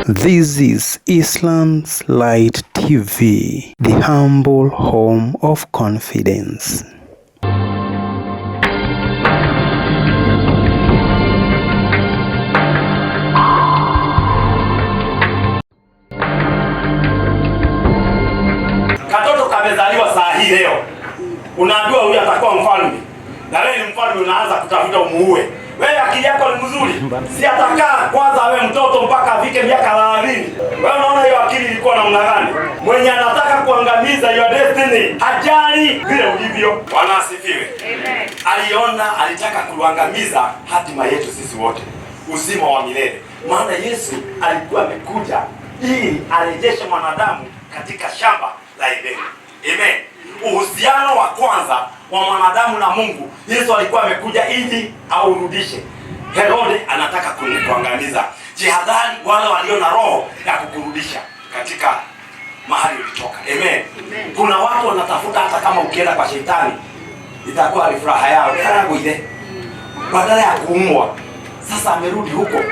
This is Islam's Light TV, the humble home of confidence. Katoto kamezaliwa saa hii leo, unaambiwa huyu atakuwa mfalme, na wewe ni mfalme, unaanza kutafuta umuue. Wewe akili yako ni mzuri, si atakaa kwanza awe mtoto mpaka afike miaka 30. Wewe unaona hiyo akili ilikuwa namna gani? Mwenye anataka kuangamiza your destiny hajali vile ulivyo. Bwana asifiwe. Amen. Aliona alitaka kuangamiza hatima yetu sisi wote, uzima wa milele. Maana Yesu alikuwa amekuja ili arejeshe mwanadamu katika shamba la Edeni. Amen. Uhusiano wa kwanza wa mwanadamu na Mungu, Yesu alikuwa amekuja ili aurudishe. Herode anataka kuangamiza. Jihadhari wale walio na roho ya kukurudisha katika mahali ulitoka. Amen. Kuna watu wanatafuta, hata kama ukienda kwa shetani itakuwa ni furaha yao karago ile, badala ya kuumwa. Sasa amerudi huko,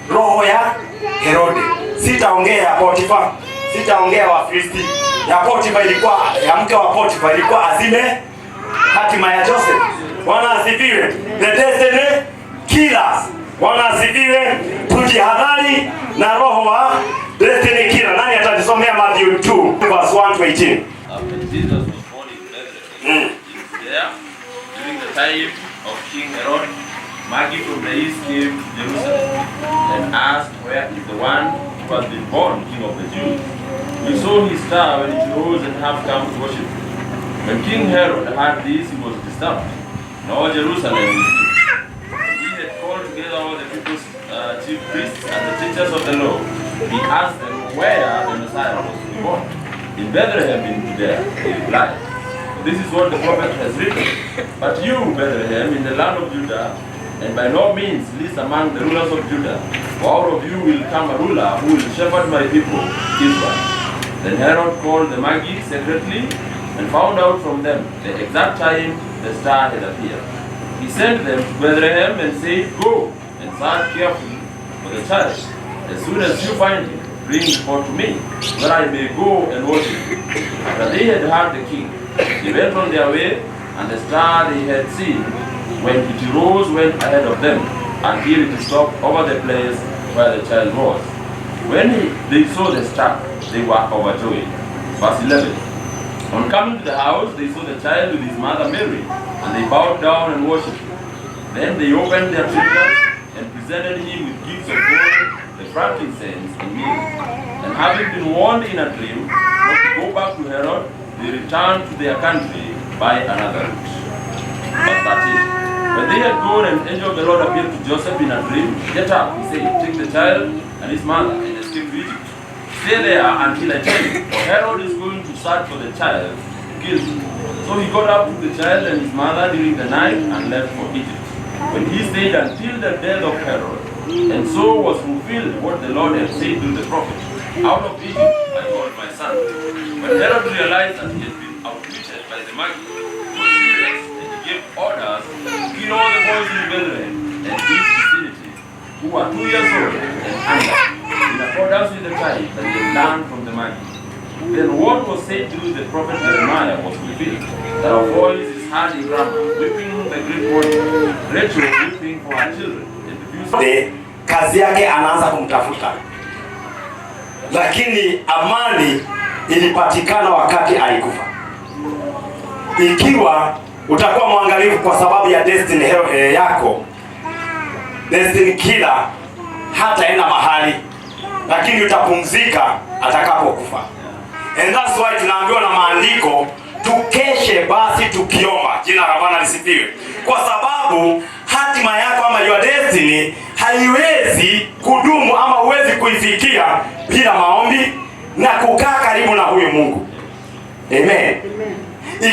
roho ya Herode. Sitaongea ya Potifa, sitaongea wa Filisti. Ya Potifa ilikuwa, ya mke wa Potifa ilikuwa azime hatima ya Joseph. Bwana asifiwe. The destiny killers. Bwana asifiwe. Tujihadhari na roho wa destiny killer. Nani atatusomea Matthew 2 verse 1 to 18? After Jesus was born in Bethlehem, there, during the time of King Herod, Magi from the east came to Jerusalem and asked, "Where is the one who has been born King of the Jews? We saw his star when it rose and have come to worship him." When King Herod heard this, he was disturbed, and all Jerusalem with him. When he had called together all the people's chief priests and the teachers of the law, he asked them where the Messiah was to be born. "In Bethlehem in Judea," they replied. "This is what the prophet has written. But you, Bethlehem, in the land of Judah, and by no means least among the rulers of Judah, for out of you will come a ruler who will shepherd my people, Israel." Then Herod called the Magi secretly and found out from them the exact time the star had appeared. He sent them to Bethlehem and said, "Go and search carefully for the child. As soon as you find him, bring the report to me, that I may go and worship him." After they had heard the king, they went on their way, and the star they had seen, when it rose, went ahead of them, until it stopped over the place where the child was. When they saw the star, they were overjoyed. Verse 11. On coming to the house, they saw the child with his mother Mary, and they bowed down and worshipped him. Then they opened their treasures and presented him with gifts of gold, the frankincense, and myrrh. And having been warned in a dream not to go back to Herod, they returned to their country by another route. Verse 13. When they had gone, an angel of the Lord appeared to Joseph in a dream. "Get up," he said, "take the child and his mother and escape to Egypt. Stay there until I tell you, for Herod is going to search for the child to kill him." So he got up, took the child and his mother during the night, and left for Egypt, when he stayed until the death of Herod. And so was fulfilled what the Lord had said to the prophet, "Out of Egypt I called my son." When Herod realized that he had been outwitted by the Magi, he was furious, and he gave orders to kill all the boys in Bethlehem and this vicinity who were 2 years old and under, in accordance with the type that they learned from the Magi. Then what was said through the prophet Jeremiah was fulfilled, that our voice is heard in Ramah, weeping the great morning, Rachel weeping for her children. Kazi yake anaanza kumtafuta, lakini amani ilipatikana wakati alikufa. Ikiwa utakuwa mwangalifu kwa sababu ya destiny yako, destiny killer hataenda mahali, lakini utapumzika atakapokufa. And that's why tunaambiwa na maandiko tukeshe basi tukiomba. Jina la Bwana lisifiwe. Kwa sababu hatima yako ama your destiny haiwezi kudumu ama huwezi kuifikia bila maombi na kukaa karibu na huyo Mungu. Amen.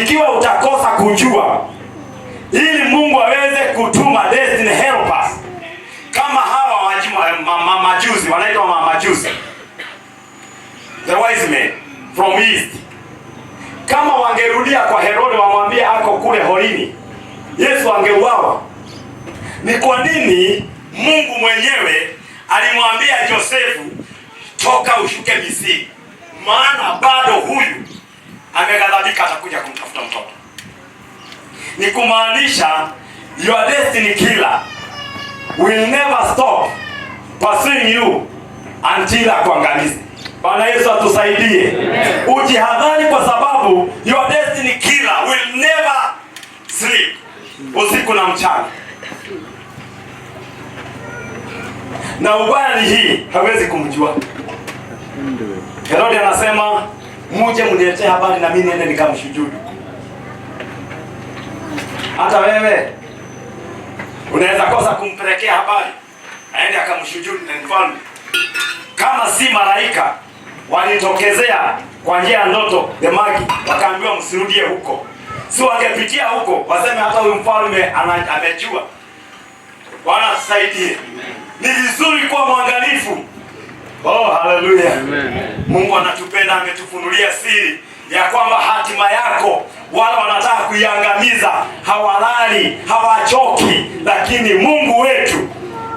Ikiwa utakosa kujua ili Mungu aweze kutuma destiny helpers kama hawa majuzi, wanaitwa majuzi, the wise men from east, kama wangerudia kwa Herode wamwambie ako kule horini, Yesu angeuawa. Ni kwa nini Mungu mwenyewe alimwambia Josefu, toka ushuke Misri, maana bado huyu ameghadhabika, atakuja kumtafuta mtoto. Ni kumaanisha your destiny killer will never stop pursuing you until akuangamize. Bwana Yesu atusaidie. Ujihadhari, kwa sababu your destiny killer will never sleep, usiku na mchana. Na ubaya ni hii, hawezi kumjua. Herode anasema muje mniletee habari na mimi niende nikamshujudu. Hata wewe unaweza kosa kumpelekea habari aende akamshujudu na mfalme. Kama si malaika walitokezea kwa njia ya ndoto the magi, wakaambiwa msirudie huko, si wangepitia huko waseme hata huyu mfalme amejua. Bwana tusaidie. Ni vizuri kuwa mwangalifu. Oh, haleluya. Mungu anatupenda, ametufunulia siri ya kwamba hatima yako wale wanataka kuiangamiza hawalali, hawachoki, lakini Mungu wetu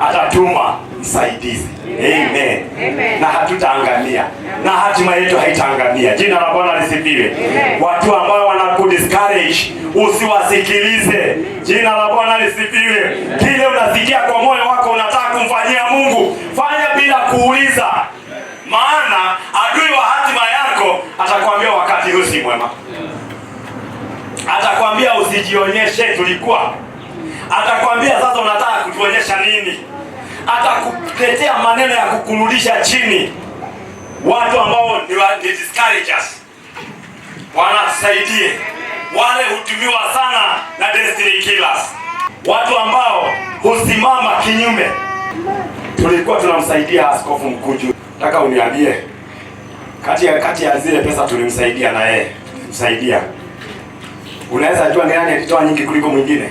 atatuma msaidizi. Amen. Amen. Na hatutaangamia. Na hatima yetu haitaangamia. Jina la Bwana lisifiwe. Watu ambao wanakudiscourage usiwasikilize. Jina la Bwana lisifiwe. Kile unasikia kwa moyo wako unataka kumfanyia Mungu, fanya bila kuuliza. Maana adui wa hatima yako atakwambia wakati huu si mwema. Atakwambia usijionyeshe tulikuwa. Atakwambia sasa unataka kutuonyesha nini? Atakuletea maneno ya kukurudisha chini. Watu ambao ni discouragers. Bwana tusaidie. Wale hutumiwa sana na destiny killers. Watu ambao husimama kinyume. Tulikuwa tunamsaidia askofu mkuu. Nataka uniambie kati ya zile pesa tulimsaidia na yeye, tulimsaidia, unaweza jua nani alitoa nyingi kuliko mwingine?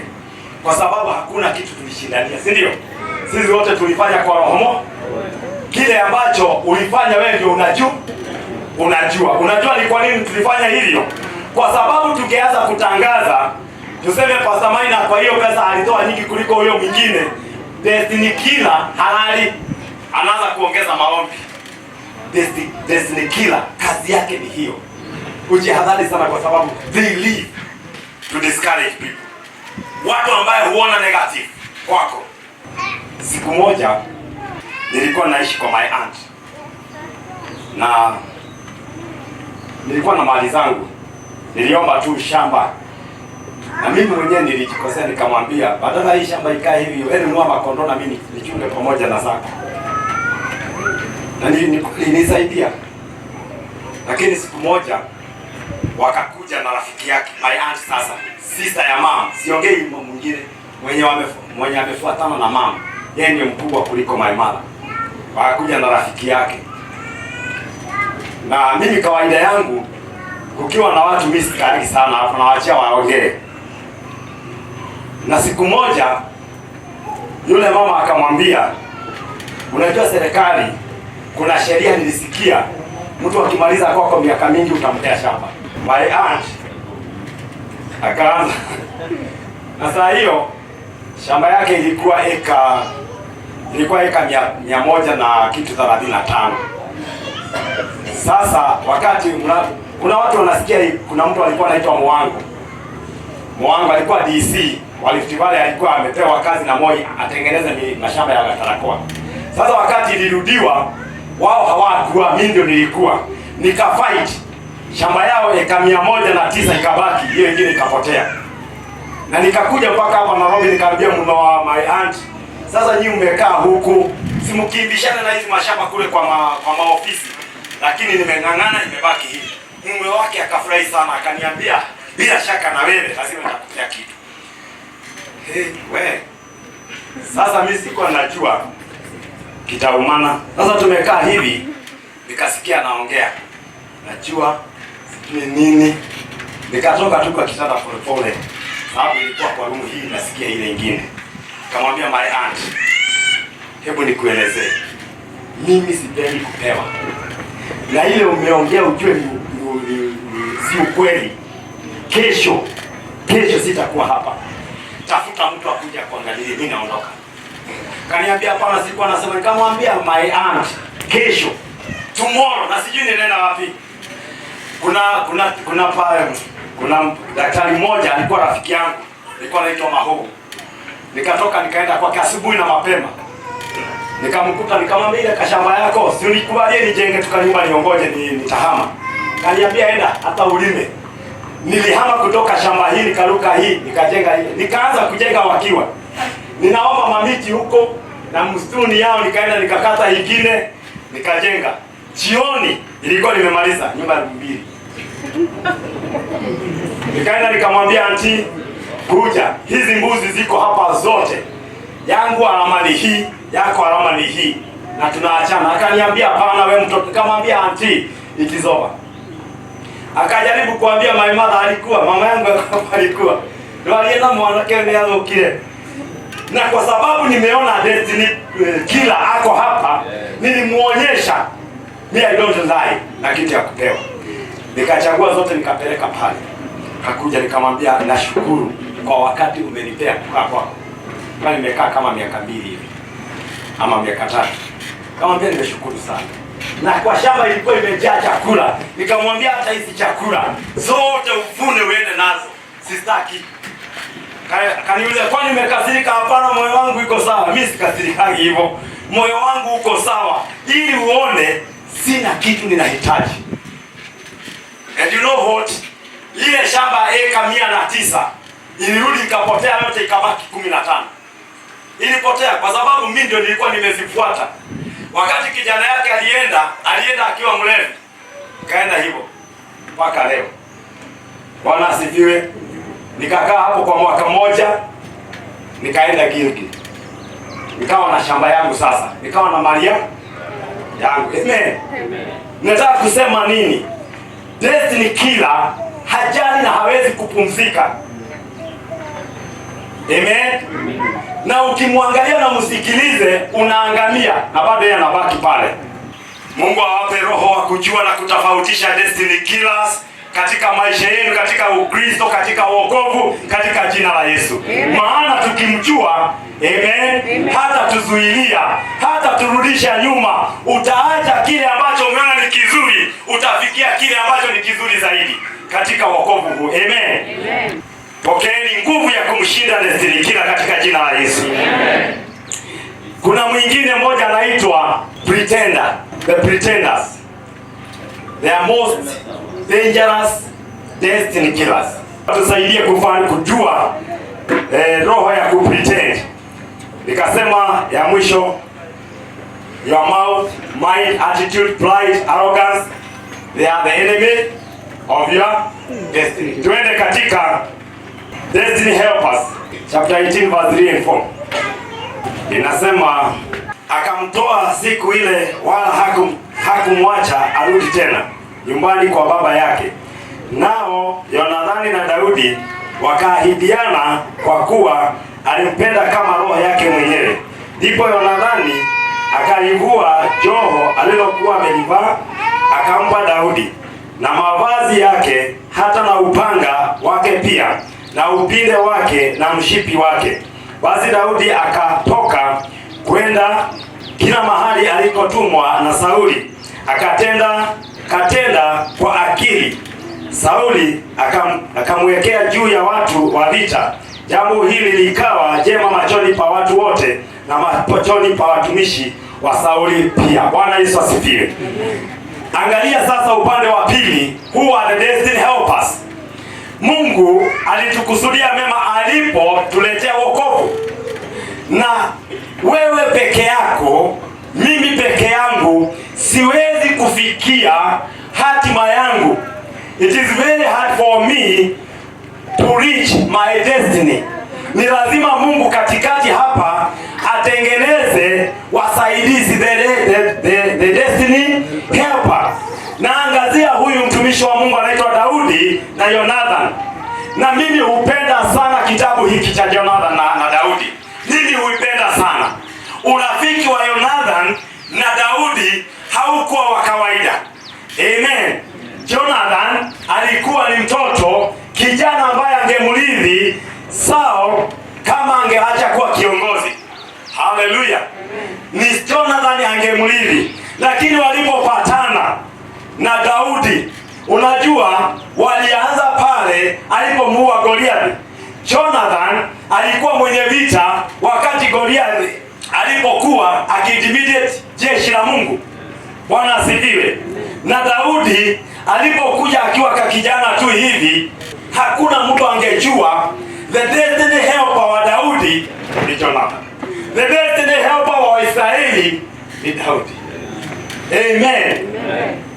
Kwa sababu hakuna kitu tulishindania, si ndio? Sisi wote tulifanya kwa roho. Kile ambacho ulifanya wewe ndio unajua ni kwa nini tulifanya hivyo. Kwa sababu tungeanza kutangaza tuseme Pastor Maina kwa hiyo pesa alitoa nyingi kuliko huyo mwingine, destiny killer halali anaanza kuongeza maombi. Destiny killer kazi yake ni hiyo. Ujihadhari sana, kwa sababu they live to discourage people. Watu ambao huona negative kwako. Siku moja nilikuwa naishi kwa my aunt, na nilikuwa na mali zangu, niliomba tu shamba, na mimi mwenyewe nilijikosea, nikamwambia badala hii shamba ikae hivi, wewe nunua makondoo na mimi nichunge pamoja na zako. Na nilisaidia. Lakini siku moja wakakuja na rafiki yake, my aunt sasa, sister ya mama, siongei mwingine, mwenye amefuatana na mama, yeye ndiye mkubwa kuliko my mother. Wakakuja na rafiki yake. Na mimi kawaida yangu kukiwa na watu mimi sikali sana, hapo nawaachia waongee. Na siku moja yule mama akamwambia, unajua serikali kuna sheria nilisikia, mtu akimaliza kwako miaka mingi utampea shamba. My aunt akaanza. Na saa hiyo shamba yake ilikuwa eka 100 na kitu 35. Sasa wakati kuna watu wanasikia, kuna mtu alikuwa anaitwa Mwango alikuwa DC Waliftivale, alikuwa amepewa kazi na Moi atengeneze mashamba ya Tarakoa. Sasa wakati ilirudiwa, wao hawakuwa, mimi ndio nilikuwa nikafight shamba yao eka 109 ikabaki, hiyo nyingine ikapotea. Na nikakuja mpaka hapa Nairobi, nikaribia mume wa my aunt, sasa nyinyi mmekaa huku, simukimbishana na hizi mashamba kule kwa maofisi, lakini nimeng'ang'ana, imebaki hii. Mume wake akafurahi sana, akaniambia bila shaka na wewe lazima nitakupea kitu. We. Sasa mimi sikuwa najua kitaumana. Sasa tumekaa hivi, nikasikia naongea. Najua sijui nini. Nikatoka tu kwa kitanda pole. Sababu ilikuwa kwa room hii, nasikia ile nyingine. Kamwambia my aunt, hebu nikuelezee. Mimi sipendi kupewa. Na ile umeongea ujue si ukweli. Kesho sitakuwa hapa. Tafuta mtu akuja kuangalia, mimi naondoka. Kaniambia hapana, sikuwa nasema. Nikamwambia my aunt, kesho tomorrow, na sijui ninaenda wapi. Kuna daktari mmoja alikuwa rafiki yangu, alikuwa anaitwa Mahogo. Nikatoka nikaenda kwake asubuhi na mapema. Nikamkuta, nikamwambia ile kashamba yako, si unikubalie nijenge tukanyumba niongoje nitahama. Kaniambia enda hata ulime. Nilihama kutoka shamba hili nikaruka hii, nikajenga hii. Nikaanza kujenga wakiwa. Ninaomba mamiti huko na msituni yao, nikaenda nikakata ingine, nikajenga. Jioni ilikuwa nimemaliza nyumba 2. Nikaenda nikamwambia auntie, kuja, hizi mbuzi ziko hapa zote. Yangu alama ni hii, yako alama ni hii. Na tunaachana. Akaniambia hapana wewe mtoto. Nikamwambia auntie, it is over. Akajaribu kuambia my mother alikuwa, mama yangu alikuwa. Ndio alienda mwanake nianzo kile. Na kwa sababu nimeona destiny killer ako hapa, nilimuonyesha mimi I don't lie na kitu ya kupewa. Nikachagua zote nikapeleka pale. Hakuja, nikamwambia nashukuru kwa wakati umenipea kukaa kwako. Kama nimekaa kama miaka 2 hivi ama miaka 3. Nikamwambia nimeshukuru sana. Na kwa shamba ilikuwa imejaa chakula. Nikamwambia hata hizi chakula zote uvune uende nazo. Sistaki. Kaniuliza kwani nimekasirika? Hapana, moyo wangu uko sawa. Mimi sikasirikagi hivyo. Moyo wangu uko sawa ili uone sina kitu ninahitaji. And you know what? Ile shamba eka 109 ilirudi ikapotea yote, ikabaki 15. Ilipotea kwa sababu mimi ndio nilikuwa nimezifuata. Wakati kijana yake alienda akiwa mlevi. Kaenda hivyo mpaka leo. Bwana asifiwe. Nikakaa hapo kwa mwaka mmoja, nikaenda Gilgil. Nikawa na shamba yangu sasa. Nikawa na mali yangu. Amen. Nataka kusema nini? Destiny killer hajali na hawezi kupumzika. Amen. Na ukimwangalia na msikilize, unaangamia na bado yeye anabaki pale. Mungu awape roho wa kujua na kutofautisha destiny killers katika maisha yenu, katika Ukristo, katika wokovu, katika jina la Yesu. Amen. Maana tukimjua, amen, hata tuzuilia, hata turudisha nyuma. Utaacha kile ambacho umeona ni kizuri, utafikia kile ambacho ni kizuri zaidi katika wokovu huu. Amen. Amen. Pokeeni nguvu ya kumshinda destiny killer katika jina la Yesu. Amen. Kuna mwingine mmoja anaitwa pretender. The pretenders. They are most dangerous destiny killers. Tusaidie kujua roho ya kupretend. Nikasema ya mwisho, your mouth, mind, attitude, pride, arrogance, they are the enemy of your destiny. Tuende katika Destiny Helpers, chapter 18 verse 3 and 4. Inasema akamtoa siku ile, wala hakumwacha arudi tena nyumbani kwa baba yake. Nao Yonathani na Daudi wakaahidiana, kwa kuwa alimpenda kama roho yake mwenyewe. Ndipo Yonathani akalivua joho alilokuwa amelivaa, akampa Daudi na mavazi yake, hata na upanga wake pia, na upinde wake na mshipi wake. Basi Daudi akatoka kwenda kila mahali alikotumwa na Sauli, katenda kwa akili. Sauli akamwekea juu ya watu wa vita. Jambo hili likawa jema machoni pa watu wote na machoni pa watumishi wa Sauli pia. Bwana Yesu asifiwe. Angalia sasa upande wa pili, who are the destiny helpers. Mungu alitukusudia mema alipotuletea wokovu. Na wewe peke yako, mimi peke yangu siwezi kufikia hatima yangu. It is very hard for me to reach my destiny. Ni lazima Mungu katikati hapa atengeneze wasaidizi, the destiny helper. Naangazia huyu mtumishi wa Mungu anaitwa Daudi na Jonathan. Na mimi hupenda sana kitabu hiki cha Jonathan na Daudi. Mimi huipenda sana. Urafiki wa Jonathan na Daudi haukuwa wa kawaida. Amen. Jonathan alikuwa ni mtoto kijana ambaye angemrithi Saul kama angeacha kuwa kiongozi. Haleluya. Ni Jonathan angemrithi. Lakini walipopatana na Daudi. Unajua walianza pale alipomuua Goliathi. Jonathan alikuwa mwenye vita wakati Goliathi alipokuwa akiintimidate jeshi la Mungu. Bwana asifiwe. Na Daudi alipokuja akiwa kakijana tu hivi, hakuna mtu angejua the destiny helper wa Daudi ni Jonathan. The destiny helper wa Israeli ni Daudi. Amen.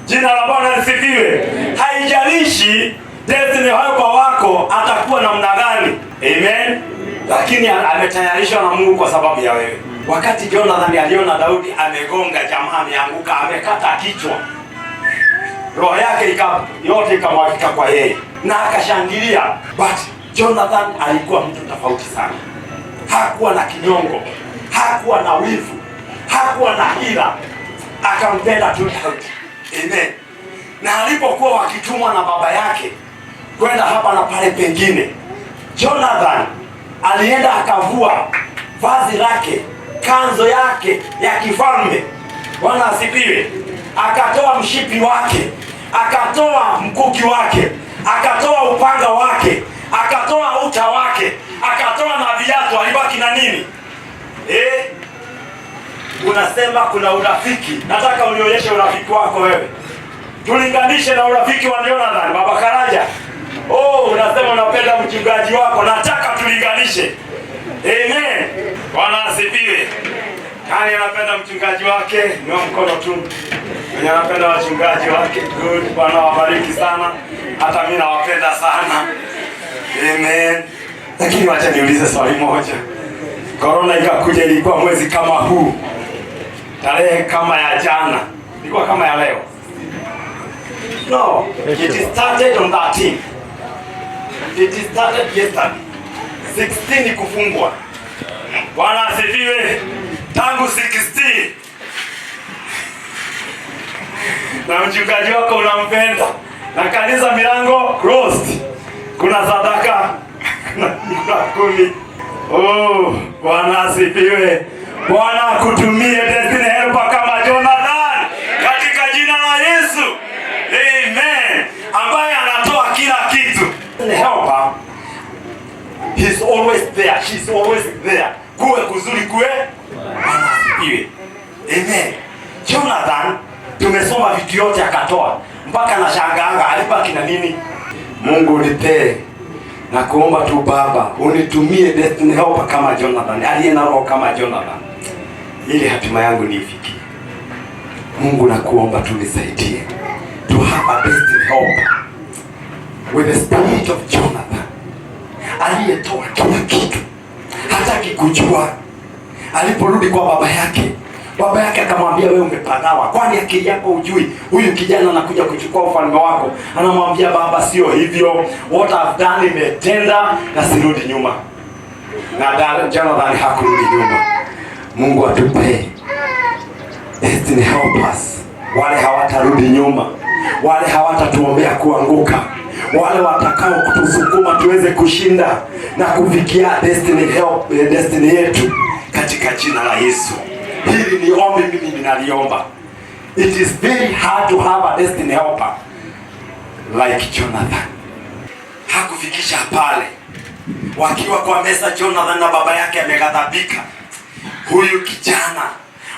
Jina la Bwana lisifiwe. Haijalishi destiny helper wako atakuwa namna gani. Amen. Lakini ametayarishwa na Mungu kwa sababu ya wewe. Wakati Jonathan aliona Daudi amegonga jamaa, ameanguka, amekata kichwa, roho yake yote ikamwagika kwa yeye na akashangilia. But Jonathan alikuwa mtu tofauti sana. Hakuwa na kinyongo, hakuwa na wivu, hakuwa na hila. Akampenda tu Daudi. Amen. Na alipokuwa wakitumwa na baba yake kwenda hapa na pale pengine, Jonathan alienda akavua vazi lake, kanzo yake ya kifalme. Bwana asifiwe. Akatoa mshipi wake, akatoa mkuki wake, akatoa upanga wake, akatoa uta wake, akatoa na viatu. Alibaki na nini? Unasema kuna urafiki. Nataka unionyeshe urafiki wako wewe. Tulinganishe na urafiki wa Jonathan, Baba Karaja. Unasema unapenda mchungaji wako. Nataka tulinganishe. Amen. Bwana asifiwe. Nani anapenda mchungaji wake? Niwa mkono tu. Nani anapenda wachungaji wake? Good. Bwana wabariki sana. Hata mimi nawapenda sana. Amen. Lakini wacha niulize swali moja. Corona ikakuja, ilikuwa mwezi kama huu, tarehe kama ya jana, ilikuwa kama ya leo? No, it started on 13. It started yesterday. 16 kufungwa. Bwana asifiwe. Tangu 16. Na mchungaji wako unampenda. Na kanisa milango closed. Kuna sadaka. Kuna kumi. Bwana asifiwe. Bwana akutumie destiny helper kama Jonathan katika jina la Yesu. Amen. Ambaye anatoa kila kitu. Helper, he's always there. She's always there. Kuwe kuzuri kuwe. Bwana asifiwe. Amen. Jonathan tumesoma vitu yote akatoa. Mpaka na shangaanga alibaki na nini? Mungu nipee na kuomba tu Baba, unitumie destiny helper kama Jonathan, aliye na roho kama Jonathan, ili hatima yangu nifikie. Mungu nakuomba tu nisaidie to have a destiny helper with the spirit of Jonathan, aliyetoa kila kitu, hataki kujua. Aliporudi kwa baba yake akamwambia, wewe umepagawa, kwani akili yako hujui huyu kijana anakuja kuchukua ufalme wako? Anamwambia, baba, sio hivyo, what I've done imetenda na sirudi nyuma. Na Jonathan hakurudi nyuma. Mungu atupe destiny helpers, wale hawatarudi nyuma, wale hawatatuombea kuanguka, wale watakao kutusukuma tuweze kushinda na kufikia destiny yetu katika jina la Yesu. Hili ni ombi mimi ninaliomba. It is very hard to have a destiny helper like Jonathan. Hakufikisha pale. Wakiwa kwa meza, Jonathan na baba yake ameghadhabika. Huyu kijana,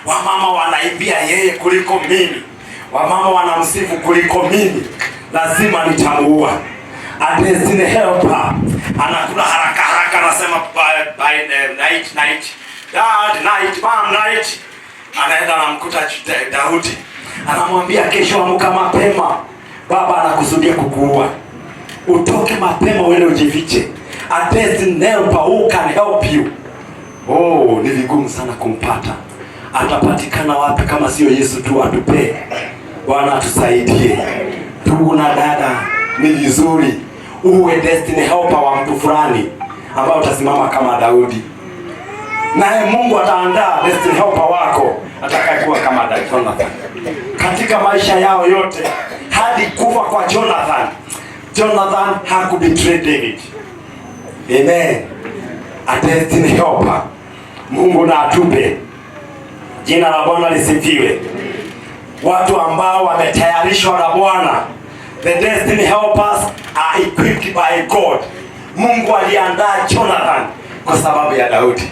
wamama wanaimbia yeye kuliko mimi, wamama wanamsifu kuliko mimi, lazima nitamuua. A destiny helper anakula haraka haraka, anasema by night Dad, mom, night. Anaenda anamkuta Daudi. Anamwambia, kesho amka mapema, baba anakusudia kukuua. Utoke mapema uende ujifiche. A destiny helper who can help you. Ni vigumu sana kumpata. Atapatikana wapi kama sio Yesu tu atupe? Bwana atusaidie. Ndugu na dada, ni vizuri uwe destiny helper wa mtu fulani ambao utasimama kama Daudi. Naye Mungu ataandaa destiny helper wako atakayekuwa kama Jonathan katika maisha yao yote hadi kufa kwa Jonathan. Jonathan hakubetray David. Amen. A destiny helper. Mungu na atupe. Jina la Bwana lisifiwe. watu ambao wametayarishwa na Bwana. The destiny helpers are equipped by God. Mungu aliandaa Jonathan kwa sababu ya Daudi.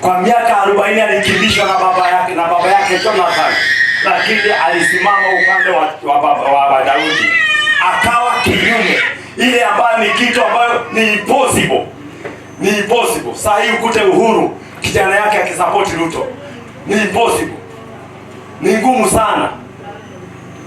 Kwa miaka 40 alikimbishwa na baba yake Jonathan, lakini alisimama upande wa Daudi. Akawa kinyume ile ambayo ni kitu ambayo ni impossible. Ni impossible. Sasa hii ukute Uhuru kijana yake akisupport Ruto. Ni impossible. Ni ngumu sana.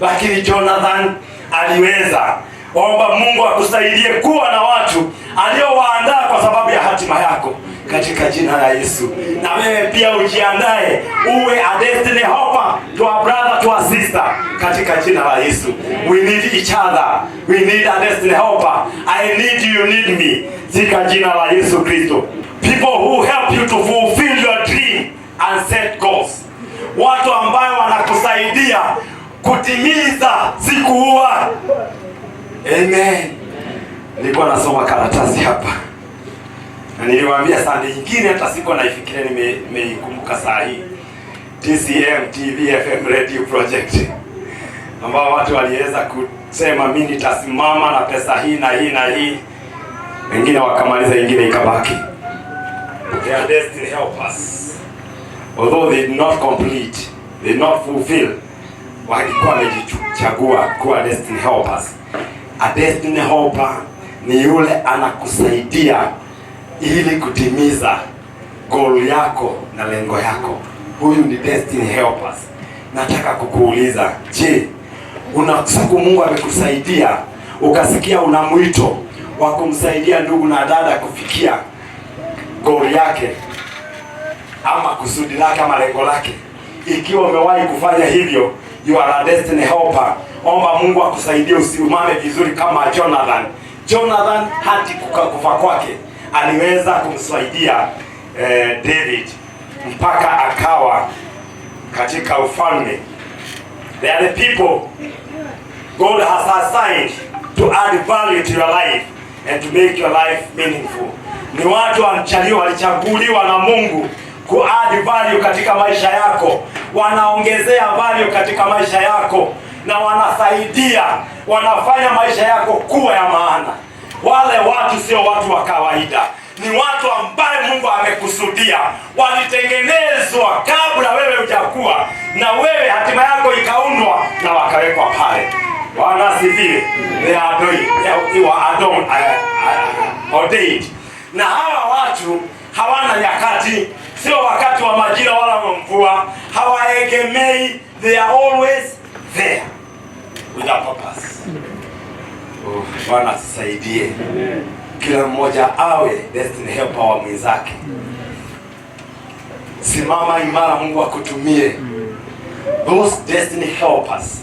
Lakini Jonathan aliweza. Omba Mungu akusaidie kuwa na watu aliowaandaa kwa sababu ya hatima yako katika jina la Yesu. Na wewe pia ujiandae uwe a destiny helper to a brother, to a sister katika jina la Yesu. We need each other. We need a destiny helper. I need you, need me. Katika jina la Yesu Kristo. People who help you to fulfill your dream and set goals. Watu ambao wanakusaidia kutimiza siku huwa. Amen. Nilikuwa nasoma karatasi hapa. Na niliwaambia Sunday nyingine hata siku naifikiria nimeikumbuka saa hii. TCM TV FM Radio Project. Ambao watu waliweza kusema mimi nitasimama na pesa hii na hii na hii. Wengine wakamaliza, ingine ikabaki. They are destiny helpers. Although they did not complete, they did not fulfill, walikuwa wamejichagua kuwa destiny helpers. A destiny helper ni yule anakusaidia ili kutimiza goal yako na lengo yako. Huyu ni destiny helpers. Nataka kukuuliza, je, siku Mungu amekusaidia ukasikia una mwito wa kumsaidia ndugu na dada kufikia goal yake ama kusudi lake ama lengo lake? Ikiwa umewahi kufanya hivyo, you are a destiny helper. Omba Mungu akusaidie usimame vizuri kama Jonathan. Jonathan hadi kufa kwake aliweza kumsaidia David mpaka akawa katika ufalme. They are the people God has assigned to add value to your life and to make your life meaningful. Ni watu walichaguliwa na Mungu ku add value katika maisha yako. Wanaongezea value katika maisha yako na wanasaidia, wanafanya maisha yako kuwa ya maana. Wale watu sio watu wa kawaida. Ni watu ambaye Mungu amekusudia. Walitengenezwa kabla wewe hujakuwa, na wewe hatima yako ikaundwa na wakawekwa pale. Bwana asifiwe. They are ordained. Na hawa watu hawana nyakati, sio wakati wa majira wala mvua. Hawaegemei, they are always there with a purpose. Bwana tusaidie. Kila mmoja awe destiny helper wa mwenzake. Simama imara, Mungu akutumie. Those destiny helpers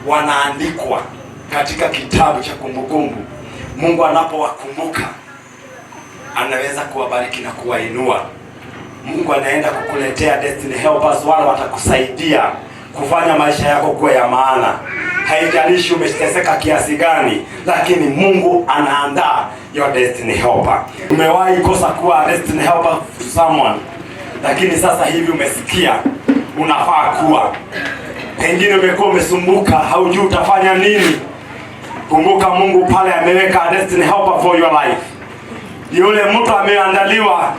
wanaandikwa katika kitabu cha kumbukumbu. Mungu anapowakumbuka anaweza kuwabariki na kuwainua. Mungu anaenda kukuletea destiny helpers, wale watakusaidia kufanya maisha yako kuwa ya maana. Haijalishi umeteseka kiasi gani, lakini Mungu anaandaa your destiny helper. Umewahi kosa kuwa destiny helper to someone, lakini sasa hivi umesikia unafaa kuwa. Pengine umekuwa umesumbuka, haujui utafanya nini. Kumbuka Mungu pale ameweka destiny helper for your life. Yule mtu ameandaliwa.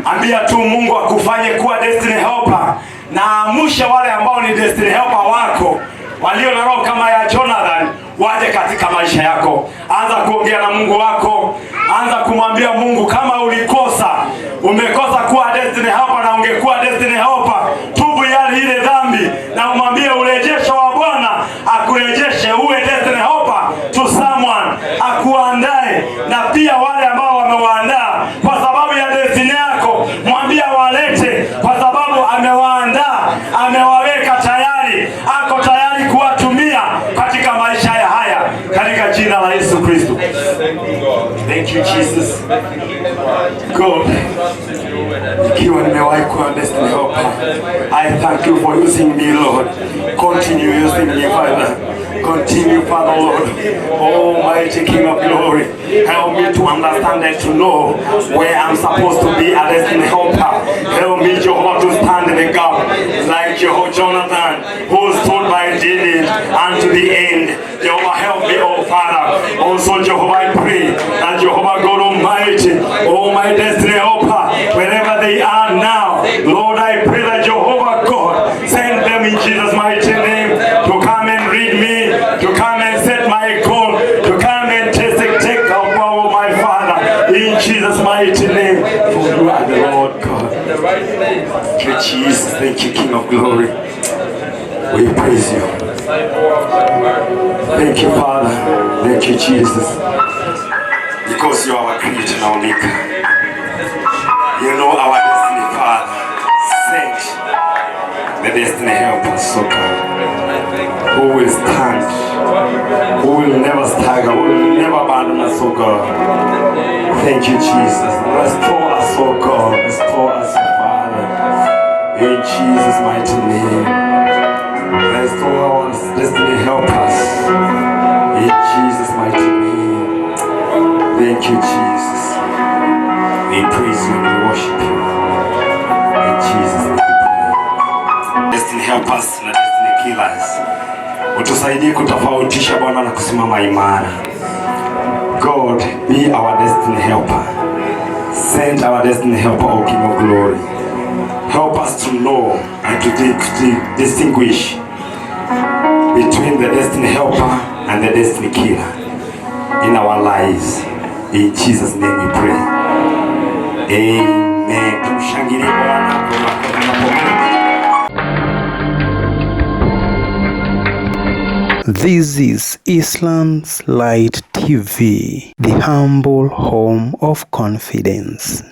Ambia tu Mungu akufanye kuwa destiny helper, na amusha wale ambao ni destiny helper wako, walio na roho kama ya Jonathan, waje katika maisha yako. Anza kuongea na Mungu wako. Anza kumwambia Mungu kama umekosa kuwa destiny helper na ungekuwa destiny helper, tubu yale ile dhambi na umwambie urejesho wa Bwana akurejeshe uwe destiny helper to someone, akuandae. Na pia wale ambao wamewaandaa kwa sababu ya destiny yako, mwambie walete kwa sababu amewaandaa, amewaweka tayari, ako tayari kuwatumia katika maisha haya katika jina la Yesu Kristo. Thank you Jesus. God, ikiwa nimewahi kuwa destiny helper, I thank you for using me, Lord. Continue using me, Father. Continue, Father, Lord. Almighty King of glory, help me to understand and to know where I'm supposed to be a destiny helper. Help me, Jehovah, to stand in the gap like Jehovah Jonathan, who was told by my destiny helper, wherever they are now. Lord, I pray that Jehovah God, send them in Jesus' mighty name to come and read me, to come and set my goal, to come and take our power, my Father, in Jesus' mighty name. For you are the Lord God. Thank you, Jesus. Thank you, King of glory. We praise you. Thank you, Father. Thank you, Jesus. Because you are our creator and our maker. You know our destiny, Father. Send the destiny helper, so God. Who will stand, who will never stagger, who will never abandon us, oh God. Thank you, Jesus. Restore us, oh God. Restore us, Father. In Jesus' mighty name. Restore our destiny, help us. In Jesus' mighty name. Thank you, Jesus. We praise you and we worship you. In Jesus' name we pray. Destiny help us na destiny killers. Utusaidie kutofautisha Bwana na kusimama imara. God, be our destiny helper. Send our destiny helper, O King of glory. Help us to know and to distinguish between the destiny helper and the destiny killer in our lives. In Jesus' name we pray. Amen. Tumshangilie Bwana kwa This is Islam's Light TV, the humble home of confidence.